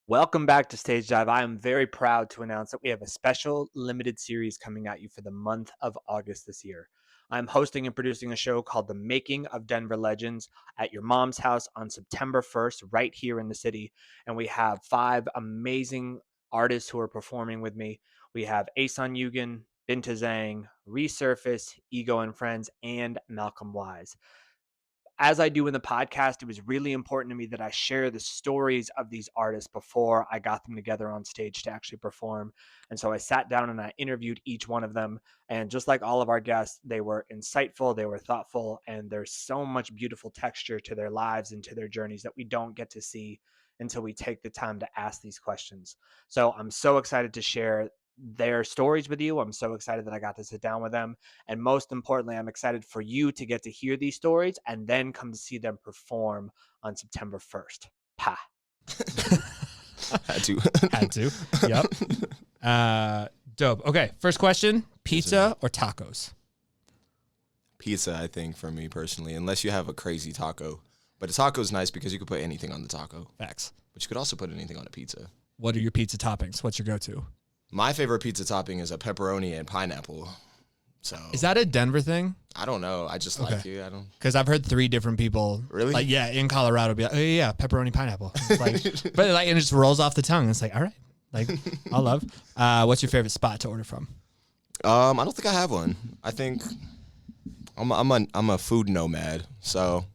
Welcome back to Stage Dive. I am very proud to announce that we have a special limited series coming at you for the month of August this year. I'm hosting and producing a show called The Making of Denver Legends at your mom's house on September 1st, right here in the city. And we have 5 amazing artists who are performing with me. We have Ason Yugen, Binta Zang, ReSrface, Ego and Friends, and Malcolm Wise. As I do in the podcast, it was really important to me that I share the stories of these artists before I got them together on stage to actually perform. And so I sat down and I interviewed each one of them. And just like all of our guests, they were insightful, they were thoughtful, and there's so much beautiful texture to their lives and to their journeys that we don't get to see until we take the time to ask these questions. So I'm so excited to share their stories with you. I'm so excited that I got to sit down with them. And most importantly, I'm excited for you to get to hear these stories and then come to see them perform on September 1st. Pa. Had to. Had to. Yep. Dope. Okay. First question: pizza or tacos? Pizza, I think, for me personally, unless you have a crazy taco. But a taco is nice because you could put anything on the taco. Facts. But you could also put anything on a pizza. What are your pizza toppings? What's your go-to? My favorite pizza topping is a pepperoni and pineapple. So Is that a Denver thing? I don't know. I just like it. I don't. Because I've heard 3 different people. Really? Like, yeah, in Colorado, be like, oh yeah, pepperoni pineapple. Like, but like, and it just rolls off the tongue. It's like, all right, like, I love. What's your favorite spot to order from? I don't think I have one. I think I'm a food nomad. So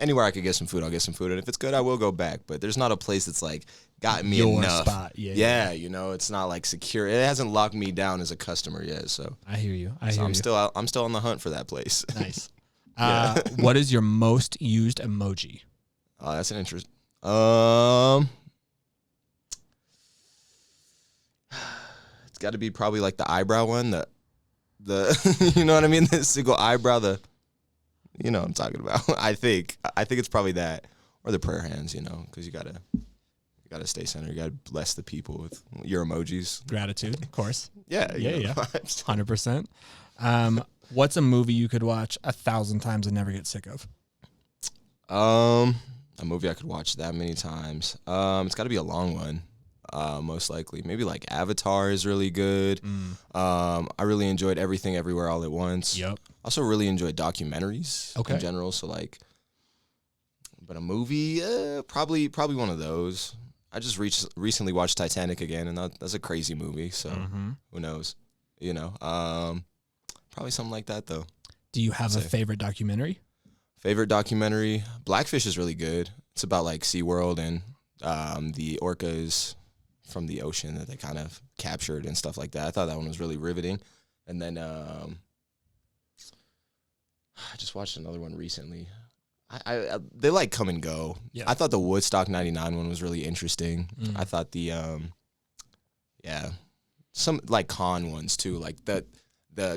anywhere I could get some food, I'll get some food, and if it's good, I will go back. But there's not a place that's like got me Your enough. spot. Yeah, you know, it's not like secure. It hasn't locked me down as a customer yet. So I hear you. I'm still on the hunt for that place. Nice. What is your most used emoji? Oh, that's an interest. It's got to be probably like the eyebrow one. The you know what I mean? The single eyebrow. You know what I'm talking about. I think it's probably that or the prayer hands. You know, because you gotta stay centered. You gotta bless the people with your emojis. Gratitude, of course. Yeah. 100%. What's a movie you could watch 1,000 times and never get sick of? A movie I could watch that many times. It's got to be a long one. Most likely, maybe like Avatar is really good. I really enjoyed Everything Everywhere All at Once. Yep. Also, really enjoyed documentaries in general. So like, but a movie, probably one of those. I just recently watched Titanic again, and that's a crazy movie. So who knows? You know, probably something like that though. Do you have a favorite documentary? Favorite documentary? Blackfish is really good. It's about like SeaWorld and the orcas from the ocean that they kind of captured and stuff like that. I thought that one was really riveting. And then I just watched another one recently. They like come and go. Yeah. I thought the Woodstock 99 one was really interesting. I thought the some like con ones too, like the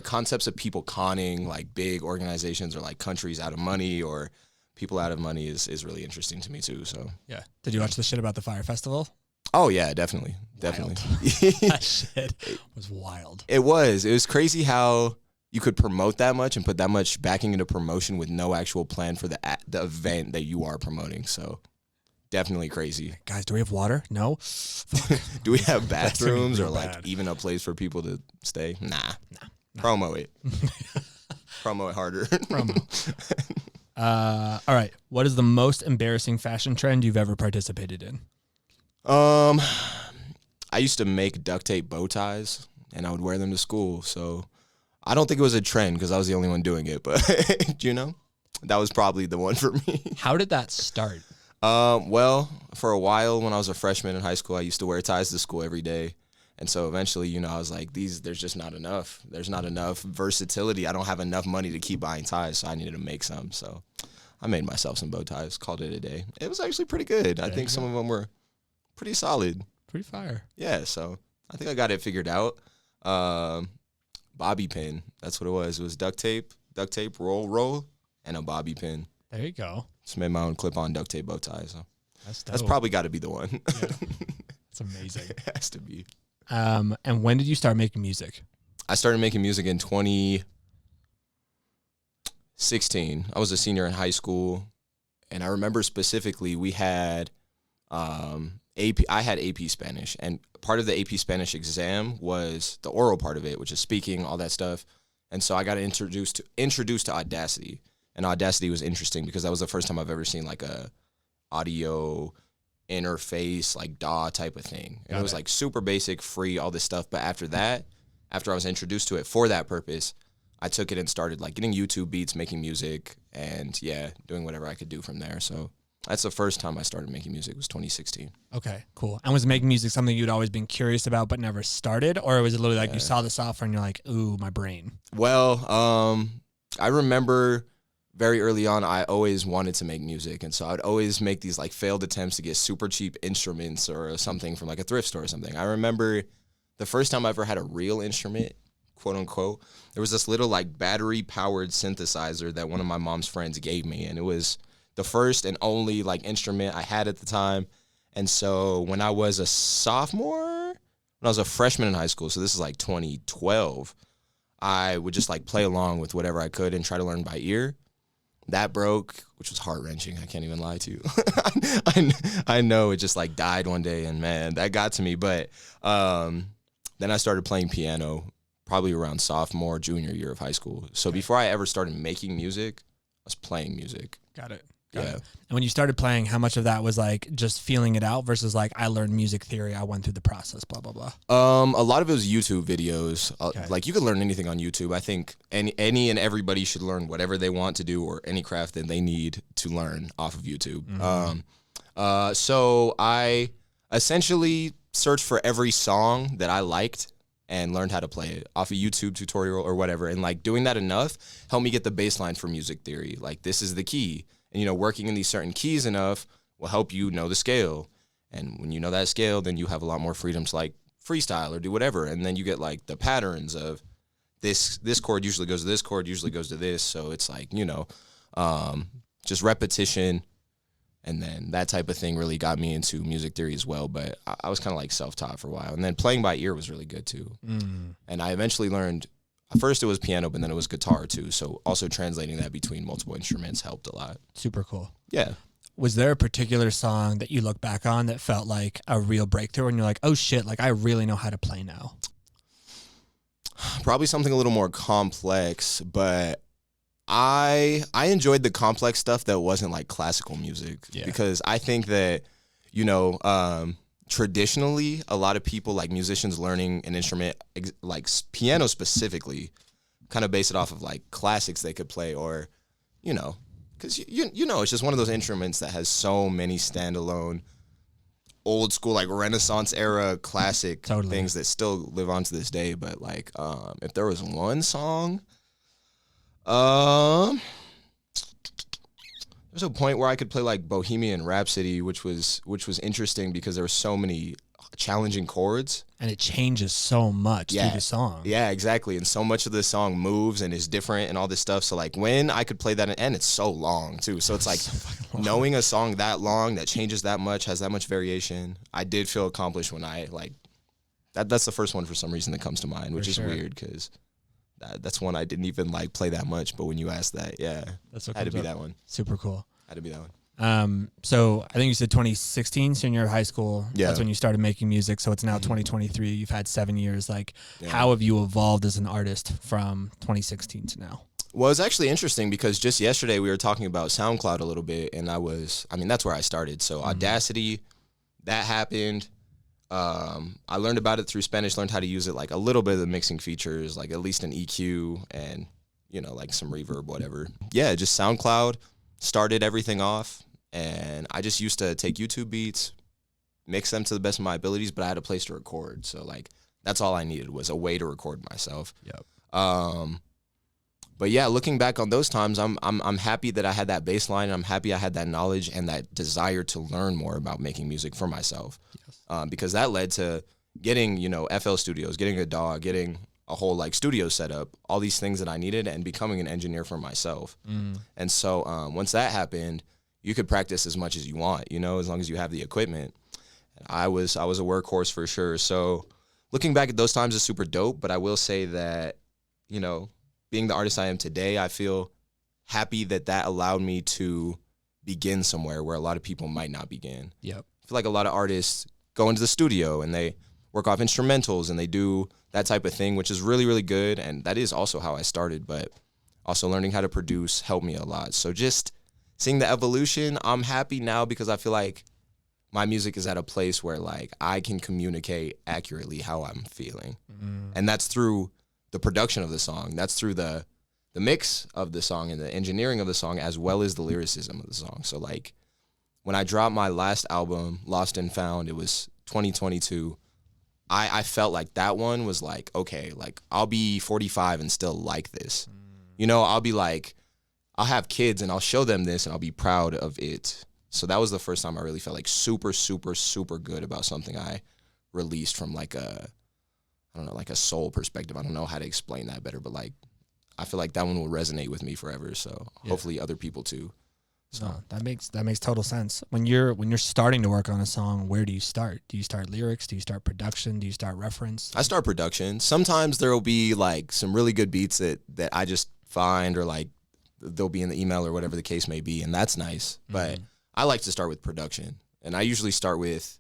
concepts of people conning like big organizations or like countries out of money or people out of money is really interesting to me too. So yeah. Did you watch the shit about the Fire Festival? Oh yeah, definitely. That shit was wild. It was crazy how you could promote that much and put that much backing into promotion with no actual plan for the event that you are promoting. So definitely crazy. Guys, do we have water? No. Do we have bathrooms or like bad. even a place for people to stay? Nah. Promo it. Promo it harder. All right. What is the most embarrassing fashion trend you've ever participated in? I used to make duct tape bow ties and I would wear them to school. So I don't think it was a trend because I was the only one doing it, but you know, that was probably the one for me. How did that start? Well, for a while when I was a freshman in high school, I used to wear ties to school every day. And so eventually, you know, I was like, there's just not enough. There's not enough versatility. I don't have enough money to keep buying ties, so I needed to make some. So I made myself some bow ties, called it a day. It was actually pretty good. I think some of them were pretty solid. Pretty fire. Yeah, so I think I got it figured out. Bobby pin, that's what it was. It was duct tape, roll, and a bobby pin. There you go. Just made my own clip-on duct tape bow tie. So that's dope. probably got to be the one. Yeah. That's amazing. It has to be. And when did you start making music? I started making music in 2016. I was a senior in high school, and I remember specifically we had AP, I had AP Spanish, and part of the AP Spanish exam was the oral part of it, which is speaking, all that stuff. And so I got introduced to Audacity, and Audacity was interesting because that was the first time I've ever seen like a audio interface, like DAW type of thing. And it was like super basic, free, all this stuff. But after that, after I was introduced to it for that purpose, I took it and started like getting YouTube beats, making music, and doing whatever I could do from there. So that's the first time I started making music, was 2016. Okay, cool. And was making music something you'd always been curious about but never started? Or was it literally like you saw the software and you're like, ooh, my brain? Well, I remember very early on, I always wanted to make music. And so I'd always make these like failed attempts to get super cheap instruments or something from like a thrift store or something. I remember the first time I ever had a real instrument, quote unquote, there was this little like battery powered synthesizer that one of my mom's friends gave me. And it was the first and only like instrument I had at the time. And so when I was a freshman in high school, so this is like 2012, I would just like play along with whatever I could and try to learn by ear. That broke, which was heart-wrenching. I can't even lie to you. I know it just like died one day, and man, that got to me. But then I started playing piano probably around sophomore, junior year of high school. So before I ever started making music, I was playing music. Got it. Yeah. And when you started playing, how much of that was like just feeling it out versus like I learned music theory, I went through the process, blah, blah, blah? A lot of it was YouTube videos. Okay. Like you could learn anything on YouTube. I think any and everybody should learn whatever they want to do or any craft that they need to learn off of YouTube. Mm-hmm. So I essentially searched for every song that I liked and learned how to play it off a YouTube tutorial or whatever. And like doing that enough helped me get the baseline for music theory. Like this is the key. And, you know, working in these certain keys enough will help you know the scale. And when you know that scale, then you have a lot more freedom to like freestyle or do whatever. And then you get like the patterns of this chord usually goes to this chord, usually goes to this. So it's like, you know, just repetition. And then that type of thing really got me into music theory as well. But I was kind of like self-taught for a while. And then playing by ear was really good too. And I eventually learned, at first it was piano, but then it was guitar too. So also translating that between multiple instruments helped a lot. Super cool. Yeah. Was there a particular song that you look back on that felt like a real breakthrough and you're like, oh shit, like I really know how to play now? Probably something a little more complex, but I enjoyed the complex stuff that wasn't like classical music because I think that, you know, traditionally, a lot of people, like musicians learning an instrument, like piano specifically, kind of base it off of like classics they could play or, you know, because, you know, it's just one of those instruments that has so many standalone, old school, like Renaissance era classic things that still live on to this day. But like, if there was one song, there's a point where I could play like Bohemian Rhapsody, which was interesting because there were so many challenging chords. And it changes so much through the song. Yeah, exactly. And so much of the song moves and is different and all this stuff. So like when I could play that, and it's so long too. So it's like knowing a song that long that changes that much, has that much variation. I did feel accomplished when I like that's the first one for some reason that comes to mind, which is weird because that's one I didn't even like play that much, but when you asked that, that's what had to be that one. Super cool. Had to be that one. So I think you said 2016, senior year of high school. Yeah. That's when you started making music. So it's now 2023. You've had 7 years. Like, how have you evolved as an artist from 2016 to now? Well, it's actually interesting because just yesterday we were talking about SoundCloud a little bit, and that's where I started. So Audacity, that happened. I learned about it through Spanish, learned how to use it, like a little bit of the mixing features, like at least an EQ and, you know, like some reverb, whatever. Yeah, just SoundCloud started everything off. And I just used to take YouTube beats, mix them to the best of my abilities, but I had a place to record. So like, that's all I needed was a way to record myself. Yep. But yeah, looking back on those times, I'm happy that I had that baseline. And I'm happy I had that knowledge and that desire to learn more about making music for myself. Yes. Because that led to getting, you know, FL Studios, getting a DAW, getting a whole like studio setup, all these things that I needed, and becoming an engineer for myself. And so once that happened, you could practice as much as you want, you know, as long as you have the equipment. I was a workhorse for sure. So looking back at those times is super dope, but I will say that, you know, being the artist I am today, I feel happy that allowed me to begin somewhere where a lot of people might not begin. Yep. feel like a lot of artists go into the studio and they work off instrumentals and they do that type of thing, which is really, really good. And that is also how I started, but also learning how to produce helped me a lot. So just seeing the evolution, I'm happy now because I feel like my music is at a place where like I can communicate accurately how I'm feeling. And that's through the production of the song. That's through the mix of the song and the engineering of the song, as well as the lyricism of the song. So like when I dropped my last album, Lost and Found, it was 2022. I felt like that one was like, okay, like I'll be 45 and still like this. You know, I'll be like, I'll have kids and I'll show them this and I'll be proud of it. So that was the first time I really felt like super, super, super good about something I released from like a, I don't know, like a soul perspective. I don't know how to explain that better, but like, I feel like that one will resonate with me forever. So hopefully other people too. So no, that makes total sense. When you're starting to work on a song, where do you start? Do you start lyrics? Do you start production? Do you start reference? I start production. Sometimes there will be like some really good beats that I just find, or like they'll be in the email or whatever the case may be, and that's nice. But I like to start with production, and I usually start with,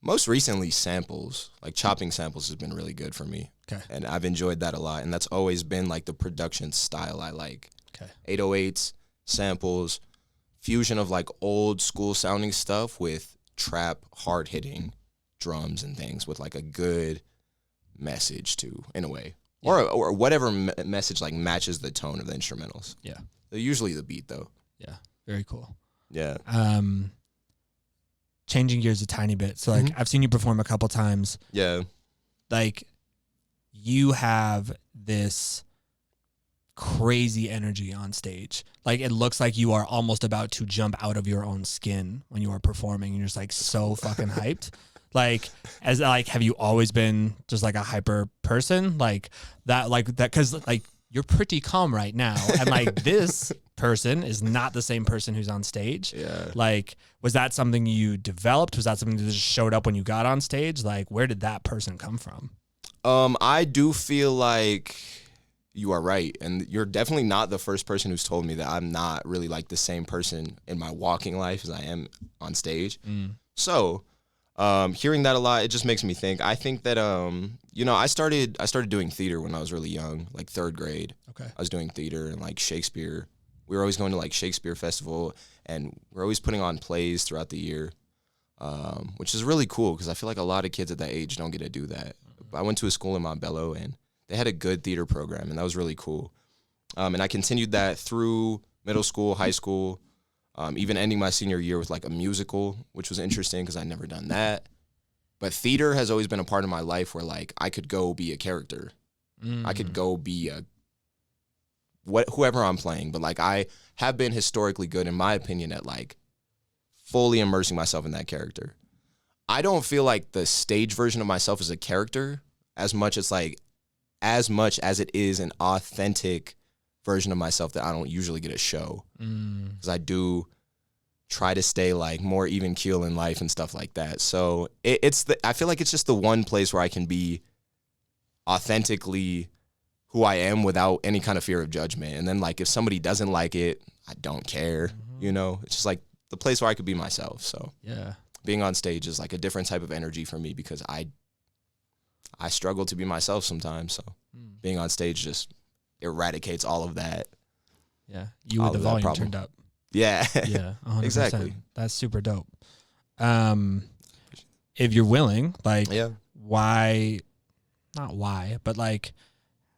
most recently, samples. Like chopping samples has been really good for me. Okay. And I've enjoyed that a lot, and that's always been like the production style I like. Okay. 808s, samples, fusion of like old school sounding stuff with trap, hard hitting drums and things with like a good message too, in a way. Yeah. Or whatever message like matches the tone of the instrumentals. Yeah. They're usually the beat though. Yeah. Very cool. Yeah. Changing gears a tiny bit. So like I've seen you perform a couple times. Yeah. Like you have this crazy energy on stage. Like it looks like you are almost about to jump out of your own skin when you are performing, and you're just like so fucking hyped. Like have you always been just like a hyper person like that, because like you're pretty calm right now, and like this person is not the same person who's on stage. Yeah. Like, was that something you developed? Was that something that just showed up when you got on stage? Like, where did that person come from? I do feel like you are right, and you're definitely not the first person who's told me that I'm not really like the same person in my walking life as I am on stage. So, hearing that a lot, it just makes me think. I think that I started doing theater when I was really young, like 3rd grade. Okay. I was doing theater and like Shakespeare. We were always going to like Shakespeare Festival, and we're always putting on plays throughout the year, which is really cool because I feel like a lot of kids at that age don't get to do that. I went to a school in Montbello, and they had a good theater program, and that was really cool. And I continued that through middle school, high school, even ending my senior year with like a musical, which was interesting because I'd never done that. But theater has always been a part of my life where like I could go be a character. I could go be whoever I'm playing. But like I have been historically good, in my opinion, at like fully immersing myself in that character. I don't feel like the stage version of myself is a character as much as it is an authentic version of myself that I don't usually get to show. Because I do try to stay like more even keel in life and stuff like that. So I feel like it's just the one place where I can be authentically who I am without any kind of fear of judgment. And then like if somebody doesn't like it, I don't care. You know, it's just like the place where I could be myself. So yeah, being on stage is like a different type of energy for me because I struggle to be myself sometimes. So being on stage just eradicates all of that. Yeah, you with the volume turned up. Yeah. Yeah, 100%. Exactly. That's super dope. If you're willing, like, not why, but like,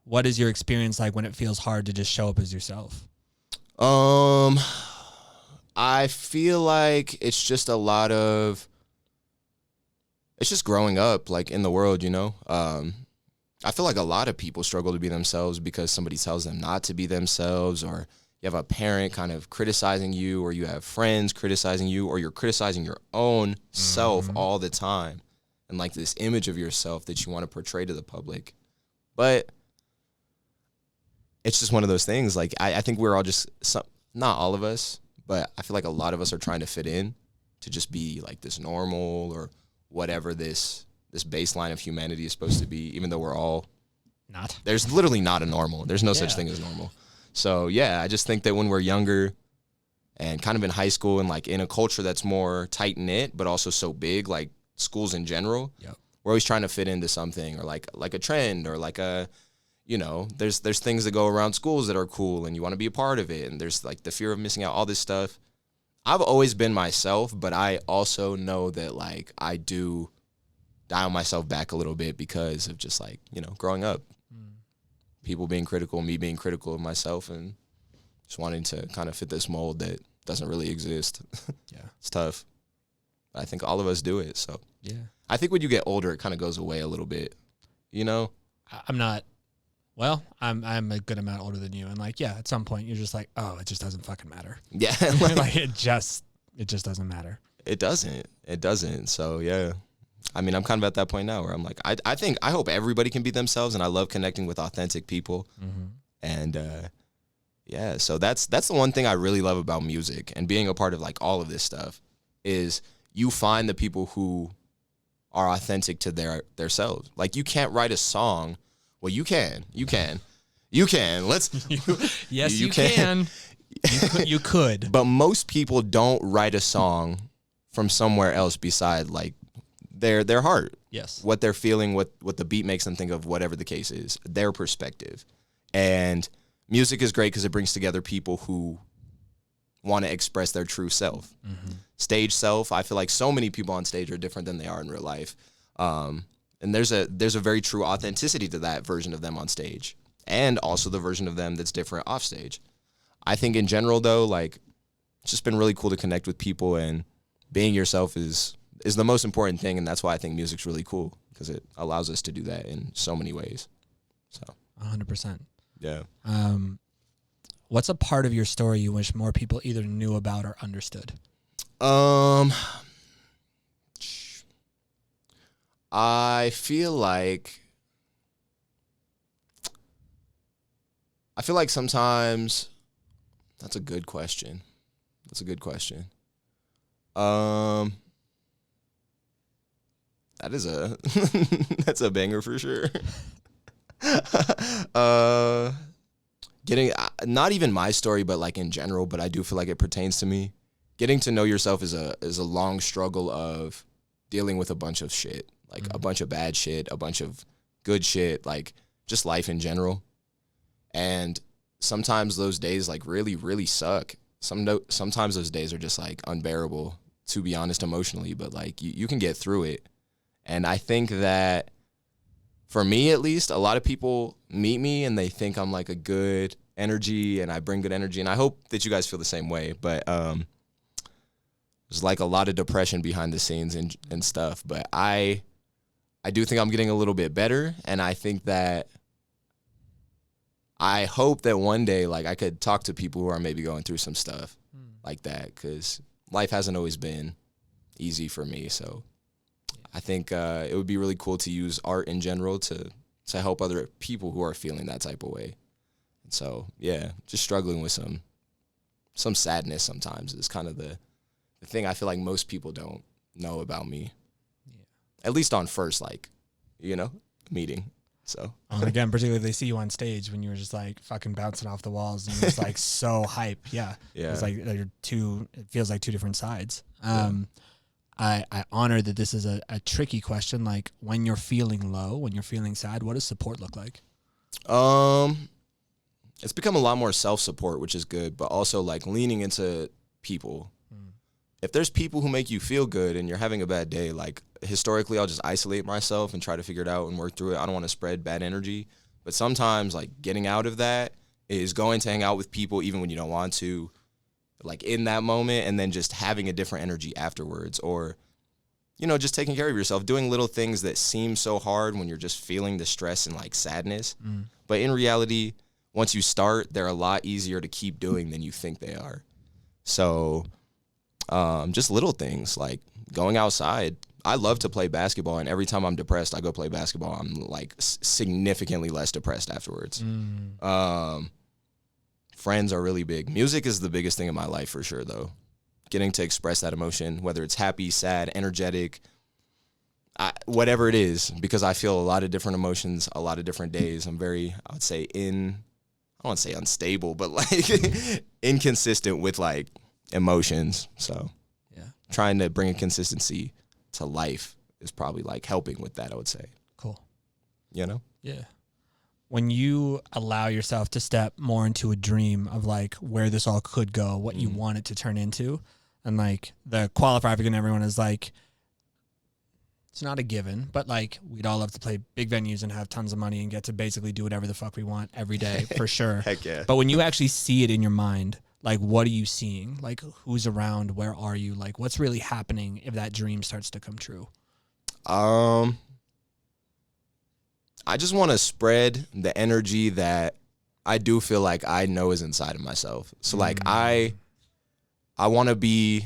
what is your experience like when it feels hard to just show up as yourself? I feel like it's just it's just growing up like in the world, you know? I feel like a lot of people struggle to be themselves because somebody tells them not to be themselves, or you have a parent kind of criticizing you, or you have friends criticizing you, or you're criticizing your own self all the time. And like this image of yourself that you want to portray to the public. But it's just one of those things. Like, I think we're all just, not all of us, but I feel like a lot of us are trying to fit in to just be like this normal or whatever this baseline of humanity is supposed to be, even though we're all not. There's literally not a normal. There's no such thing as normal. So, yeah, I just think that when we're younger And kind of in high school and like in a culture that's more tight knit, but also so big, like schools in general, we're always trying to fit into something or like a trend or like a, you know, there's things that go around schools that are cool and you want to be a part of it. And there's like the fear of missing out, all this stuff. I've always been myself, but I also know that like I do dial myself back a little bit because of just like, you know, growing up, people being critical, me being critical of myself and just wanting to kind of fit this mold that doesn't really exist. Yeah. It's tough. I think all of us do it. So Yeah. I think when you get older, it kind of goes away a little bit, you know? I'm not, well, I'm a good amount older than you. And like, yeah, at some point you're just like, oh, it just doesn't fucking matter. Yeah. Like it just doesn't matter. It doesn't. So yeah. I mean, I'm kind of at that point now where I'm like, I hope everybody can be themselves, and I love connecting with authentic people. And yeah, so that's the one thing I really love about music and being a part of like all of this stuff is you find the people who are authentic to their selves. Like you can't write a song. Well, you can. Let's. Yes, you can. You could. But most people don't write a song from somewhere else beside like their heart. Yes. What they're feeling, what the beat makes them think of, whatever the case is, their perspective. And music is great because it brings together people who want to express their true self. Stage self, I feel like so many people on stage are different than they are in real life. And there's a very true authenticity to that version of them on stage. And also the version of them that's different off stage. I think in general though, like it's just been really cool to connect with people, and being yourself is the most important thing, and that's why I think music's really cool because it allows us to do that in so many ways. So 100%. Yeah. What's a part of your story you wish more people either knew about or understood? I feel like sometimes that's a good question. That is that's a banger for sure. Getting not even my story, but like in general, but I do feel like it pertains to me. Getting to know yourself is a long struggle of dealing with a bunch of shit, like a bunch of bad shit, a bunch of good shit, like just life in general. And sometimes those days like really, really suck. Sometimes those days are just like unbearable, to be honest, emotionally, but like you can get through it. And I think that for me, at least, a lot of people meet me and they think I'm like a good energy and I bring good energy. And I hope that you guys feel the same way. But there's like a lot of depression behind the scenes and stuff. But I do think I'm getting a little bit better. And I think that I hope that one day like I could talk to people who are maybe going through some stuff like that, because life hasn't always been easy for me. So I think it would be really cool to use art in general to help other people who are feeling that type of way. And so, yeah, just struggling with some sadness sometimes is kind of the thing I feel like most people don't know about me. Yeah. At least on first, like, meeting. So and again, particularly if they see you on stage when you were just like fucking bouncing off the walls and just like so hype. Yeah. It's like it feels like two different sides. I honor that this is a tricky question. Like when you're feeling low, when you're feeling sad, what does support look like? It's become a lot more self-support, which is good, but also like leaning into people. If there's people who make you feel good and you're having a bad day, like historically I'll just isolate myself and try to figure it out and work through it. I don't want to spread bad energy, but sometimes like getting out of that is going to hang out with people even when you don't want to, like in that moment, and then just having a different energy afterwards, or just taking care of yourself, doing little things that seem so hard when you're just feeling the stress and like sadness. But in reality, once you start, they're a lot easier to keep doing than you think they are. So just little things like going outside. I love to play basketball, and every time I'm depressed, I go play basketball. I'm like significantly less depressed afterwards. Friends are really big. Music is the biggest thing in my life for sure, though. Getting to express that emotion, whether it's happy, sad, energetic, whatever it is, because I feel a lot of different emotions, a lot of different days. I'm very, I would say I don't want to say unstable, but like inconsistent with like emotions. So Yeah. trying to bring a consistency to life is probably like helping with that, I would say. Cool. You know? Yeah. When you allow yourself to step more into a dream of like where this all could go, what you want it to turn into, and like the qualifier for everyone is like, it's not a given, but like we'd all love to play big venues and have tons of money and get to basically do whatever the fuck we want every day for sure. Heck yeah. But when you actually see it in your mind, like what are you seeing? Like who's around? Where are you? Like what's really happening if that dream starts to come true? I just want to spread the energy that I do feel like I know is inside of myself. So like I want to be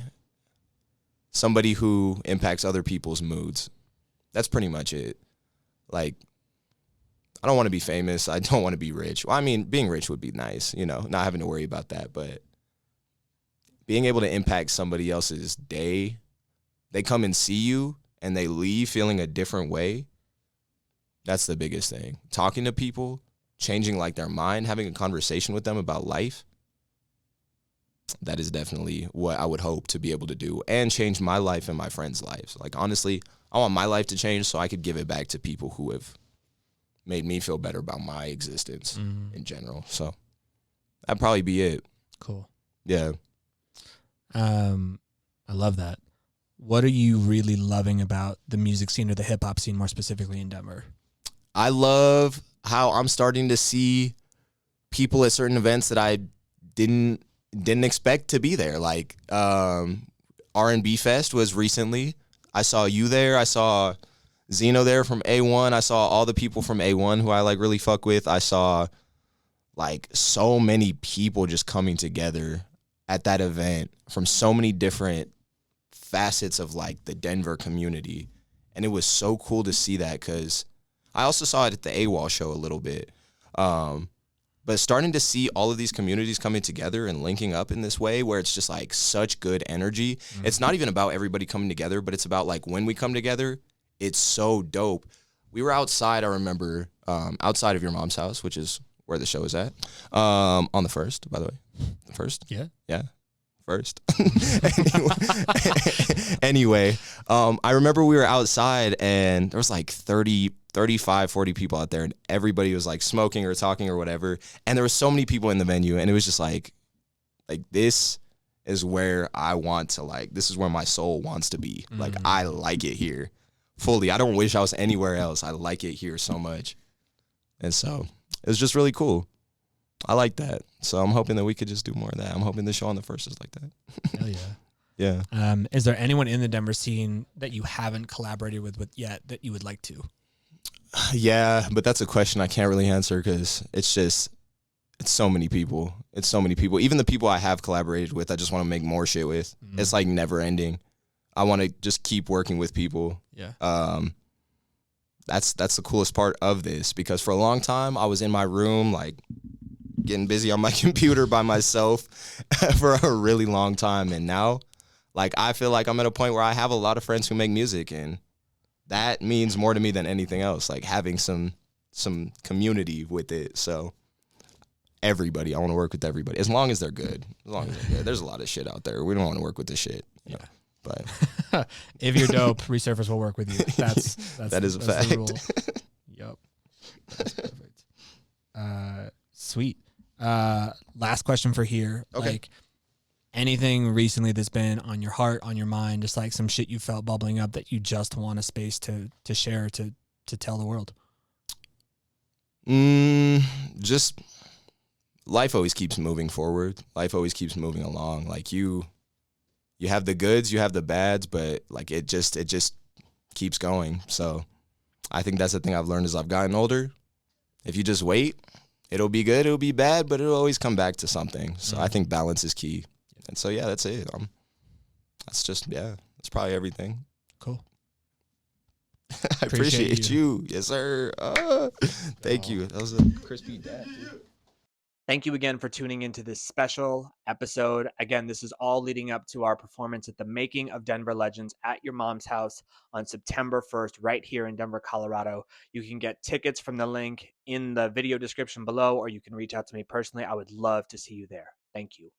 somebody who impacts other people's moods. That's pretty much it. Like, I don't want to be famous. I don't want to be rich. Well, I mean, being rich would be nice, you know, not having to worry about that. But being able to impact somebody else's day, they come and see you and they leave feeling a different way. That's the biggest thing. Talking to people, changing like their mind, having a conversation with them about life. That is definitely what I would hope to be able to do and change my life and my friends' lives. Like, honestly, I want my life to change so I could give it back to people who have made me feel better about my existence in general. So that'd probably be it. Cool. Yeah. I love that. What are you really loving about the music scene or the hip hop scene more specifically in Denver? I love how I'm starting to see people at certain events that I didn't expect to be there. Like R&B Fest was recently. I saw you there. I saw Zeno there from A1. I saw all the people from A1 who I like really fuck with. I saw like so many people just coming together at that event from so many different facets of like the Denver community. And it was so cool to see that because I also saw it at the AWOL show a little bit. But starting to see all of these communities coming together and linking up in this way where it's just like such good energy. It's not even about everybody coming together, but it's about like when we come together, it's so dope. We were outside, I remember, outside of your mom's house, which is where the show is at, on the 1st, by the way. The 1st? Yeah. Yeah. First. Anyway, I remember we were outside and there was like 35, 40 people out there and everybody was like smoking or talking or whatever. And there were so many people in the venue and it was just like this is where I want to this is where my soul wants to be. Like I like it here fully. I don't wish I was anywhere else. I like it here so much. And so it was just really cool. I like that. So I'm hoping that we could just do more of that. I'm hoping the show on the 1st is like that. Hell yeah. Yeah. Is there anyone in the Denver scene that you haven't collaborated with yet that you would like to? Yeah, but that's a question I can't really answer because it's so many people. It's so many people. Even the people I have collaborated with, I just want to make more shit with. It's like never ending. I want to just keep working with people. Yeah. That's the coolest part of this because for a long time I was in my room like getting busy on my computer by myself for a really long time. And now, like, I feel like I'm at a point where I have a lot of friends who make music, and that means more to me than anything else, like having some community with it. So everybody, I want to work with everybody, as long as they're good. As long as they're good. There's a lot of shit out there. We don't want to work with this shit. You know? But if you're dope, ReSrface will work with you. That is a fact. Yep. That's perfect. Sweet. Last question for here. Okay. Like anything recently that's been on your heart, on your mind, just like some shit you felt bubbling up that you just want a space to share, to tell the world. Just life always keeps moving forward. Life always keeps moving along. Like you have the goods, you have the bads, but like it just keeps going. So I think that's the thing I've learned as I've gotten older. If you just wait, it'll be good, it'll be bad, but it'll always come back to something. So I think balance is key. And so, yeah, that's it. That's probably everything. Cool. I appreciate you. Yes, sir. Thank you. That was a crispy dad. Thank you again for tuning into this special episode. Again, this is all leading up to our performance at the Making of Denver Legends at your mom's house on September 1st, right here in Denver, Colorado. You can get tickets from the link in the video description below, or you can reach out to me personally. I would love to see you there. Thank you.